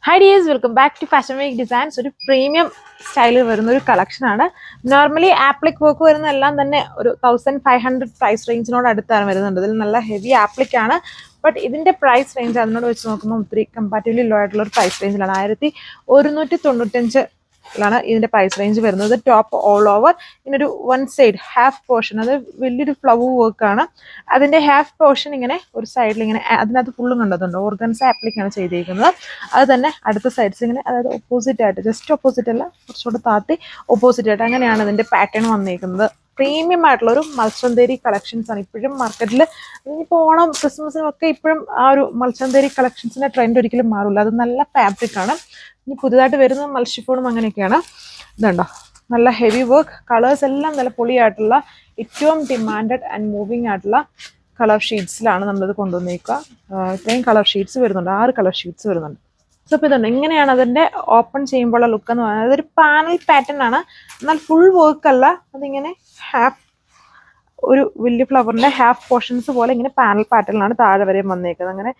Hi dears, welcome back to Fashion Week Designs. ഒരു premium സ്റ്റൈലിൽ വരുന്ന ഒരു കളക്ഷൻ ആണ്. നോർമലി ആപ്ലിക് വർക്ക് വരുന്ന എല്ലാം തന്നെ ഒരു 1500 പ്രൈസ് റേഞ്ചിനോട് അടുത്താണ് വരുന്നത്. ഇതിൽ നല്ല ഹെവി ആപ്ലിക് ആണ്. ബട്ട് ഇതിന്റെ പ്രൈസ് റേഞ്ച് അതിനോട് വെച്ച് നോക്കുമ്പോൾ ഒത്തിരി കമ്പാരിറ്റീവ്ലി ലോ ആയിട്ടുള്ള ഒരു പ്രൈസ് റേഞ്ചിലാണ്. 1195 ാണ് ഇതിന്റെ പ്രൈസ് റേഞ്ച് വരുന്നത്. ടോപ്പ് ഓൾ ഓവർ ഇങ്ങനൊരു വൺ സൈഡ് ഹാഫ് പോർഷൻ, അത് വലിയൊരു ഫ്ലവർ വർക്കാണ്. അതിന്റെ ഹാഫ് പോർഷൻ ഇങ്ങനെ ഒരു സൈഡിൽ ഇങ്ങനെ അതിനകത്ത് ഫുള്ളും കണ്ടതുണ്ട് ഓർഗൻസ ആപ്ലിക്കാണ് ചെയ്തിരിക്കുന്നത്. അത് തന്നെ അടുത്ത സൈഡ്സ് ഇങ്ങനെ, അതായത് ഓപ്പോസിറ്റ് ആയിട്ട്, ജസ്റ്റ് ഓപ്പോസിറ്റ് അല്ല, കുറച്ചുകൂടെ താത്തി ഓപ്പോസിറ്റ് ആയിട്ട് അങ്ങനെയാണ് ഇതിന്റെ പാറ്റേൺ വന്നിരിക്കുന്നത്. പ്രീമിയം ആയിട്ടുള്ള ഒരു മൽച്ചന്തേരി കളക്ഷൻസ് ആണ് ഇപ്പോഴും മാർക്കറ്റിൽ. ഇനിയിപ്പോൾ ഓണം ക്രിസ്മസിനും ഒക്കെ ഇപ്പോഴും ആ ഒരു മൽച്ചന്തേരി കളക്ഷൻസിന്റെ ട്രെൻഡ് ഒരിക്കലും മാറില്ല. അത് നല്ല ഫാബ്രിക് ആണ്. ഇനി പുതുതായിട്ട് വരുന്ന മൽഷിഫോണും അങ്ങനെയൊക്കെയാണ്. ഇതുണ്ടോ, നല്ല ഹെവി വർക്ക്, കളേഴ്സ് എല്ലാം നല്ല പൊളിയായിട്ടുള്ള ഏറ്റവും ഡിമാൻഡഡ് ആൻഡ് മൂവിങ് ആയിട്ടുള്ള കളർ ഷീറ്റ്സിലാണ് നമ്മളിത് കൊണ്ടുവന്നേക്കുക. ഇത്രയും കളർ ഷീറ്റ്സ് വരുന്നുണ്ട്, 6 കളർ ഷീറ്റ്സ് വരുന്നുണ്ട്. സോ ഇപ്പോൾ ഇതുണ്ട്, ഇങ്ങനെയാണ് അതിൻ്റെ ഓപ്പൺ ചെയ്യുമ്പോഴുള്ള ലുക്ക് എന്ന് പറയുന്നത്. അതൊരു പാനൽ പാറ്റേൺ ആണ്, എന്നാൽ ഫുൾ വർക്ക് അല്ല. അതിങ്ങനെ ഹാഫ്, ഒരു വലിയ ഫ്ലവറിന്റെ ഹാഫ് പോർഷൻസ് പോലെ ഇങ്ങനെ പാനൽ പാറ്റേണിലാണ് താഴെ വരെ വന്നേക്കുന്നത്. അങ്ങനെ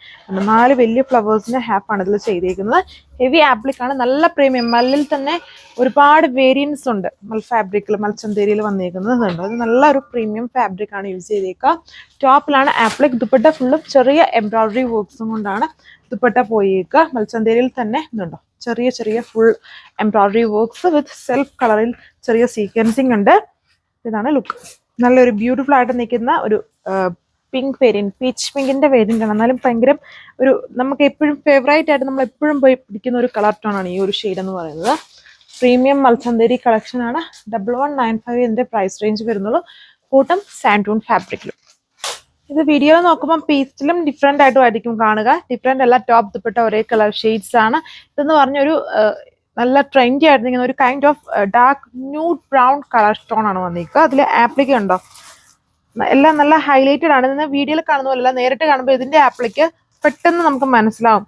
4 വലിയ ഫ്ലവേഴ്സിന്റെ ഹാഫ് ആണ് ഇതിൽ ചെയ്തേക്കുന്നത്. ഹെവി ആപ്ലിക് ആണ്, നല്ല പ്രീമിയം. മല്ലിൽ തന്നെ ഒരുപാട് വേരിയൻസ് ഉണ്ട്. മൽ ഫാബ്രിക്കിൽ, മൽച്ചന്തേരിയിൽ വന്നേക്കുന്നത് ഉണ്ട്. അത് നല്ല ഒരു പ്രീമിയം ഫാബ്രിക് ആണ് യൂസ് ചെയ്തേക്കുക. ടോപ്പിലാണ് ആപ്ലിക്. ദുപ്പട്ട ഫുള്ളും ചെറിയ എംബ്രോയിഡറി വർക്ക്സും കൊണ്ടാണ് ദുപ്പട്ട പോയേക്കുക. മൽച്ചന്തേരിയിൽ തന്നെ ഇതുണ്ടോ, ചെറിയ ചെറിയ ഫുൾ എംബ്രോയിഡറി വർക്ക്സ് വിത്ത് സെൽഫ് കളറിൽ ചെറിയ സീക്വൻസിങ് ഉണ്ട്. ഇതാണ് ലുക്ക്. നല്ലൊരു ബ്യൂട്ടിഫുൾ ആയിട്ട് നിൽക്കുന്ന ഒരു പിങ്ക് വേരിയൻറ്റ്, പീച്ച് പിങ്കിന്റെ വേരിയൻ്റ് ആണ്. എന്നാലും ഭയങ്കര ഒരു നമുക്ക് എപ്പോഴും ഫേവറേറ്റ് ആയിട്ട് നമ്മൾ എപ്പോഴും പോയി പിടിക്കുന്ന ഒരു കളർ ടോൺ ആണ് ഈ ഒരു ഷെയ്ഡ് എന്ന് പറയുന്നത്. പ്രീമിയം മൽച്ചന്തേരി കളക്ഷൻ ആണ്. 1195 ഇതിന്റെ പ്രൈസ് റേഞ്ച് വരുന്നുള്ളൂ. കൂട്ടം സാൻഡൂൺ ഫാബ്രിക്കിലും. ഇത് വീഡിയോ നോക്കുമ്പോൾ പീച്ചിലും ഡിഫറെൻ്റ് ആയിട്ടും ആയിരിക്കും കാണുക. ഡിഫറെൻ്റ് അല്ല, ടോപ്പ് ദുപ്പട്ട ഒരേ കളർ ഷെയ്ഡ്സ് ആണ്. ഇതെന്ന് പറഞ്ഞൊരു നല്ല ട്രെൻഡി ആയിട്ട് നിൽക്കുന്ന ഒരു kind of dark nude brown colour tone ആണ് വന്നിരിക്കുക. അതിൽ ആപ്ലിക് ഉണ്ടോ, എല്ലാം നല്ല ഹൈലൈറ്റഡ് ആണ്. ഇതിന് വീഡിയോയിൽ കാണുന്ന പോലെയല്ല, നേരിട്ട് കാണുമ്പോൾ ഇതിന്റെ ആപ്ലിക്ക് പെട്ടെന്ന് നമുക്ക് മനസ്സിലാവും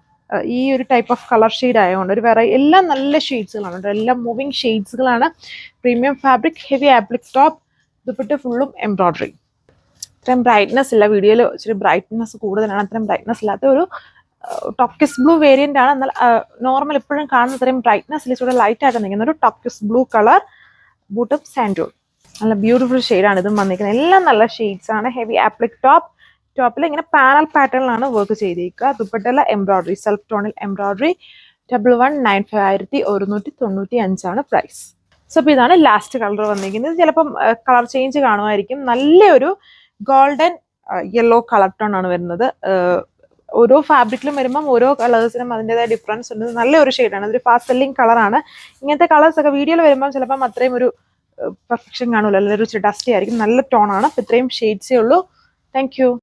ഈ ഒരു ടൈപ്പ് ഓഫ് കളർ ഷെയ്ഡ് ആയതുകൊണ്ട്. ഒരു വേറെ എല്ലാം നല്ല ഷെയ്ഡ്സുകളാണ്, എല്ലാം മൂവിങ് ഷെയ്ഡ്സുകളാണ്. Premium fabric, heavy applique top, dupatta ഫുള്ളും എംബ്രോയിഡറി. ഇത്രയും ബ്രൈറ്റ്നെസ് ഇല്ല, വീഡിയോയിൽ ഇച്ചിരി ബ്രൈറ്റ്നെസ് കൂടുതലാണ്. അത്രയും ബ്രൈറ്റ്നെസ് ഇല്ലാത്ത ഒരു ടോക്കിസ് ബ്ലൂ വേരിയന്റ് ആണ്. എന്നാൽ നോർമൽ എപ്പോഴും കാണുന്ന അത്രയും ബ്രൈറ്റ്നെസ് ഇച്ചിരി ലൈറ്റ് ആയിട്ട് നിൽക്കുന്ന ഒരു ടോക്കിസ് ബ്ലൂ കളർ, ബൂട്ടും സാൻഡൂൺ. നല്ല ബ്യൂട്ടിഫുൾ ഷെയ്ഡാണ് ഇതും വന്നിരിക്കുന്നത്. എല്ലാം നല്ല ഷെയ്ഡ്സ് ആണ്. ഹെവി ആപ്ലിക് ടോപ്പ്, ടോപ്പിൽ ഇങ്ങനെ പാനൽ പാറ്റേണിലാണ് വർക്ക് ചെയ്തിരിക്കുക. ദുപ്പട്ടയിലെ എംബ്രോയിഡറി, സെൽഫ് ടോണിൽ എംബ്രോയിഡറി. 1195 1195 ആണ് പ്രൈസ്. സോ അപ്പോൾ ഇതാണ് ലാസ്റ്റ് കളർ വന്നിരിക്കുന്നത്. ചിലപ്പം കളർ ചേഞ്ച് കാണുമായിരിക്കും. നല്ലൊരു ഗോൾഡൻ യെല്ലോ കളർ ടോൺ ആണ് വരുന്നത്. ഓരോ ഫാബ്രിക്കിലും വരുമ്പം ഓരോ കളേഴ്സിനും അതിൻ്റെതായ ഡിഫറൻസ് ഉണ്ട്. നല്ലൊരു ഷെയ്ഡാണ്, അതൊരു ഫാസ്റ്റ് സെല്ലിംഗ് കളറാണ്. ഇങ്ങനത്തെ കളേഴ്സ് ഒക്കെ വീഡിയോയിൽ വരുമ്പം ചിലപ്പം അത്രയും ഒരു പെർഫെക്ഷൻ കാണൂല, അല്ലെങ്കിൽ ഒരു ഡസ്റ്റി ആയിരിക്കും. നല്ല ടോണാണ്. അപ്പോൾ ഇത്രയും ഷെയ്ഡ്സേ ഉള്ളൂ. Thank you.